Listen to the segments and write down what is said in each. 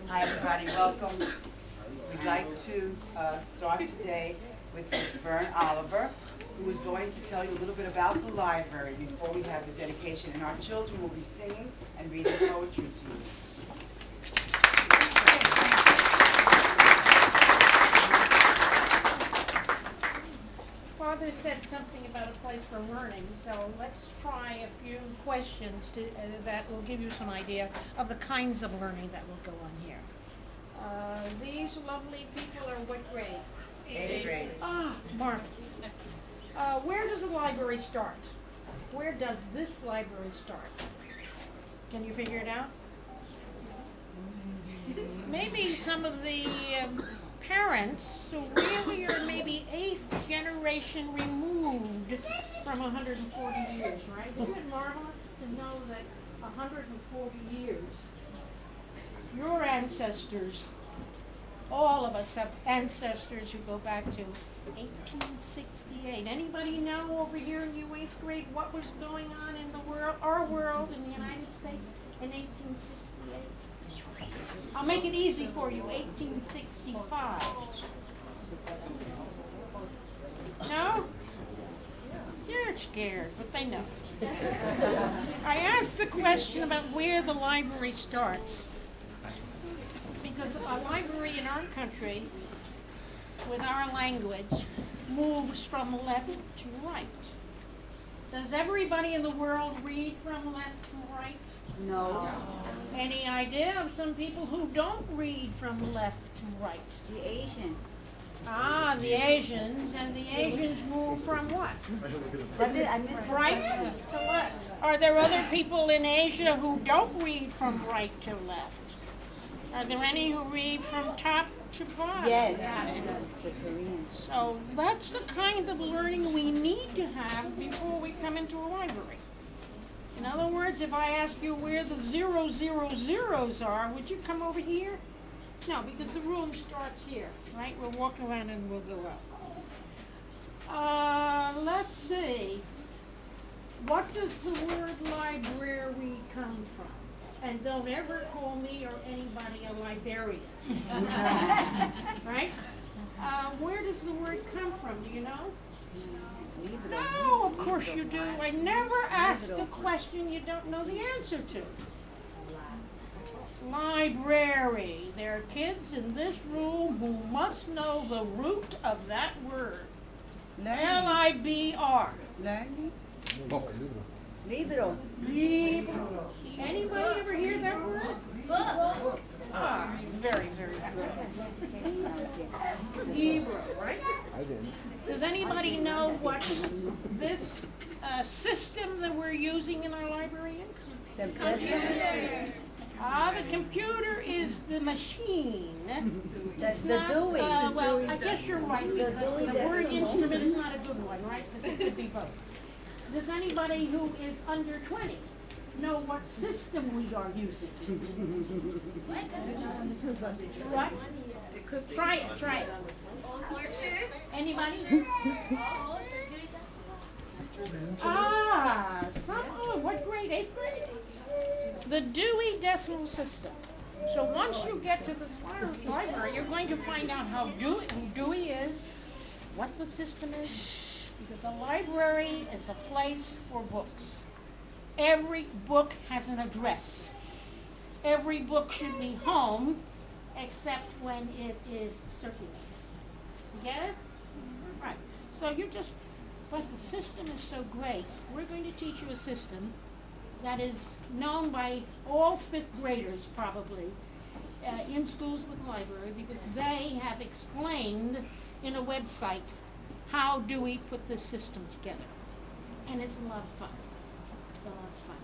Hi everybody, welcome. We'd like to start today with Ms. Vern Oliver, who is going to tell you a little bit about the library before we have the dedication, and our children will be singing and reading poetry to you. Father said something about a place for learning, so let's try a few questions that will give you some idea of the kinds of learning that will go on here. These lovely people are what grade? 8th grade. Ah, marvelous. Where does a library start? Where does this library start? Can you figure it out? Maybe some of the parents who really are maybe 8th generation removed from 140 years, right? Isn't it marvelous to know that 140 years, your ancestors, all of us have ancestors who go back to 1868. Anybody know over here in your 8th grade what was going on in the world, our world in the United States in 1868? I'll make it easy for you, 1865. No? They're scared, but they know. I asked the question about where the library starts because a library in our country, with our language, moves from left to right. Does everybody in the world read from left to right? No. Any idea of some people who don't read from left to right? The Asian. Ah, the Asians, and the Asians move from what? I missed Right to left. Are there other people in Asia who don't read from right to left? Are there any who read from top to bottom? Yes. The Koreans. So that's the kind of learning we need to have before we come into a library. In other words, if I ask you where the 000s are, would you come over here? No, because the room starts here, right? We'll walk around and we'll go up. Let's see. What does the word library come from? And don't ever call me or anybody a librarian. Right? Where does the word come from? Do you know? No, of course you do. I never ask a question you don't know the answer to. Library. There are kids in this room who must know the root of that word. L-I-B-R. Learning. Book. Libro. Libro. Anybody ever hear that word? Book. Ah, very, very good. Libro, right? I didn't. Does anybody know what this system that we're using in our library is? The computer. Ah, the computer is the machine. It's The not, Dewey. well, I guess you're right, because the word instrument is not a good one, right? Because it could be both. Does anybody who is under 20 know what system we are using? What? Try it. Anybody? What grade? 8th grade? The Dewey Decimal System. So once you get to this library, you're going to find out who Dewey is, what the system is, because a library is a place for books. Every book has an address. Every book should be home, except when it is circulated. You get it? Right. So but the system is so great. We're going to teach you a system that is known by all 5th graders probably in schools with library, because they have explained in a website how do we put this system together. And it's a lot of fun. It's a lot of fun.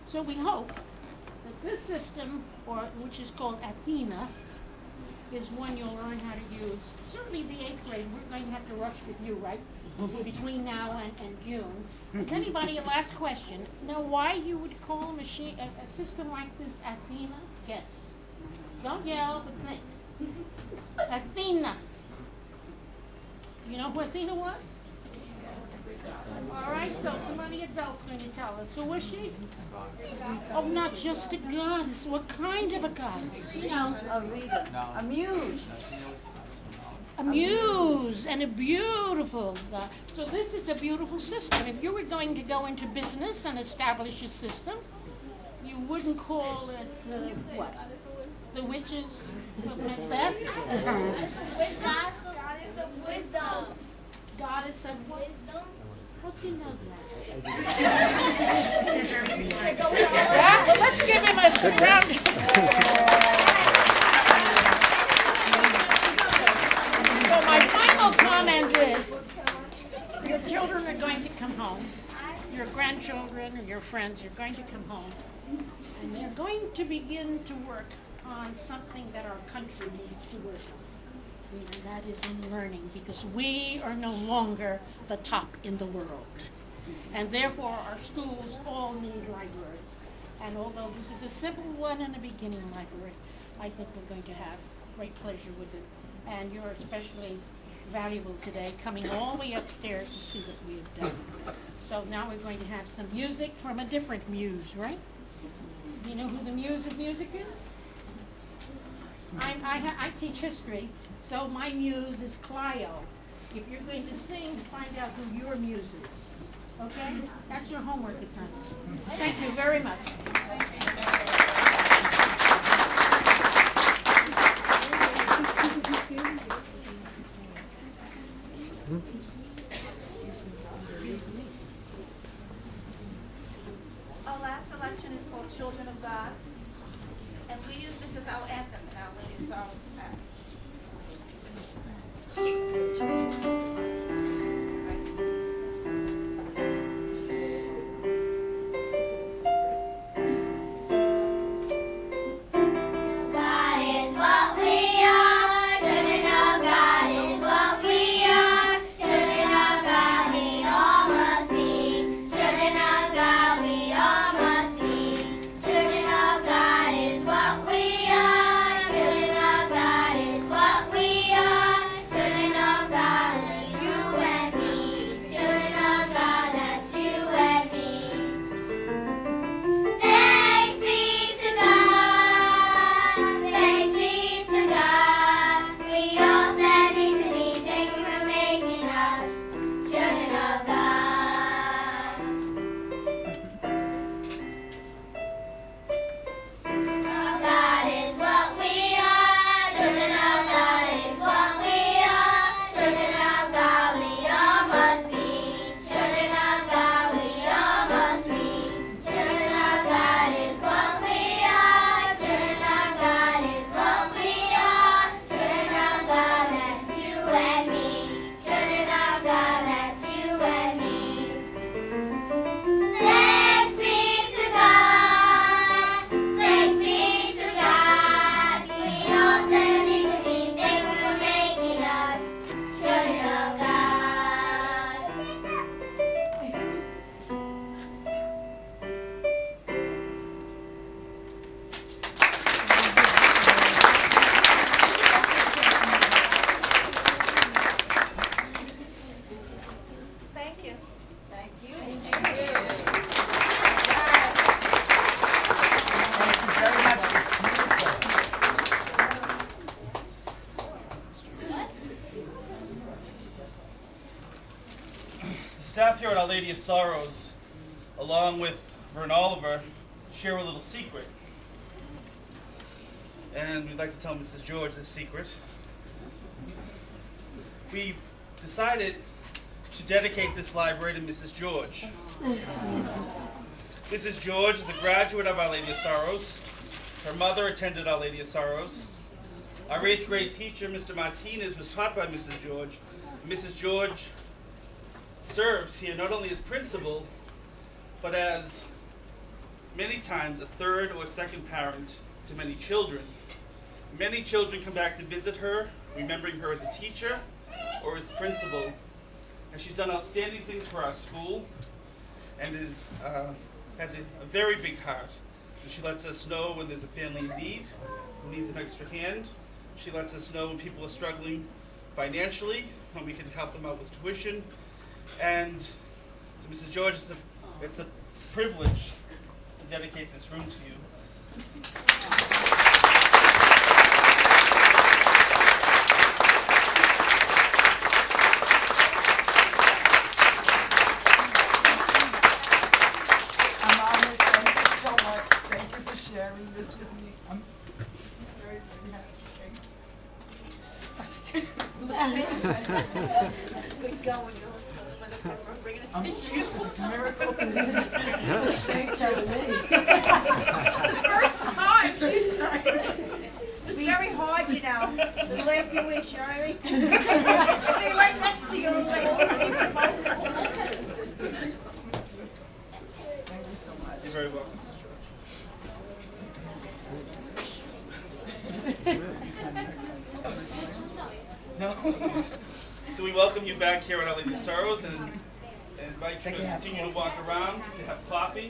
So we hope that this system, which is called Athena, is one you'll learn how to use. Certainly the 8th grade, we're going to have to rush with you, right? Between now and June. Does anybody, last question, know why you would call a system like this Athena? Yes. Don't yell, but think. Athena. You know who Athena was? All right, so somebody adult's going to tell us. Who was she? Oh, not just a goddess. What kind of a goddess? She knows a reader. A muse. A muse and a beautiful god. So this is a beautiful system. If you were going to go into business and establish a system, you wouldn't call it what? The witches of Macbeth? Wisdom. Goddess of what? Wisdom. How do you know that? Yeah, well, let's give him a round. So my final comment is, your children are going to come home. Your grandchildren or your friends are going to come home. And they're going to begin to work on something that our country needs to work on. And that is in learning, because we are no longer the top in the world. And therefore, our schools all need libraries. And although this is a simple one in the beginning library, I think we're going to have great pleasure with it. And you're especially valuable today, coming all the way upstairs to see what we have done. So now we're going to have some music from a different muse, right? Do you know who the muse of music is? I teach history, so my muse is Clio. If you're going to sing, find out who your muse is. Okay? That's your homework assignment. Thank you very much. Our last selection is called Children of God, and we use this as our anthem in Our Lady of Sorrows Path. God is what we are. Children of God is what we are. Children of God we all must be. Children of God we all must be. Children of God is what we are. Children of God is what we are. Children of God, that's you and me. Children of God, that's you and me. Thanks be to God. Thanks be to God. We all stand need to be. Thank you for making us children of God. God is what we are. Children of God is what we are. Children of God we all must be. Children of God we all must be. Children of God is what we are. Children of God is what we are. Children of God, that's you and me. Children of God, that's you and me. Thanks be to God. Thanks be to God. We all stand need to be. Thank you for making us children of God. Thank you. Thank you very much. The staff here at Our Lady of Sorrows, along with Vern Oliver, share a little secret. And we'd like to tell Mrs. George this secret. We've decided to dedicate this library to Mrs. George. Mrs. George is a graduate of Our Lady of Sorrows. Her mother attended Our Lady of Sorrows. Our 8th grade teacher, Mr. Martinez, was taught by Mrs. George. Mrs. George serves here not only as principal, but as many times a third or second parent to many children. Many children come back to visit her, remembering her as a teacher or as principal. And she's done outstanding things for our school and has a very big heart. And she lets us know when there's a family in need who needs an extra hand. She lets us know when people are struggling financially, when we can help them out with tuition. And So, Mrs. George, it's a privilege to dedicate this room to you. I'm honored. Thank you so much. Thank you for sharing this with me. I'm very, very happy. Thank you. I'm speechless. It's a miracle. Straight telling me. First time, she's like, it's very hard, you know, the last few weeks, you know what I mean? They're right next to you, it's like, Thank you so much. You're very welcome, Mrs. George. No. So we welcome you back here at Our Lady of Sorrows and invite you They to can have continue to walk around, have coffee.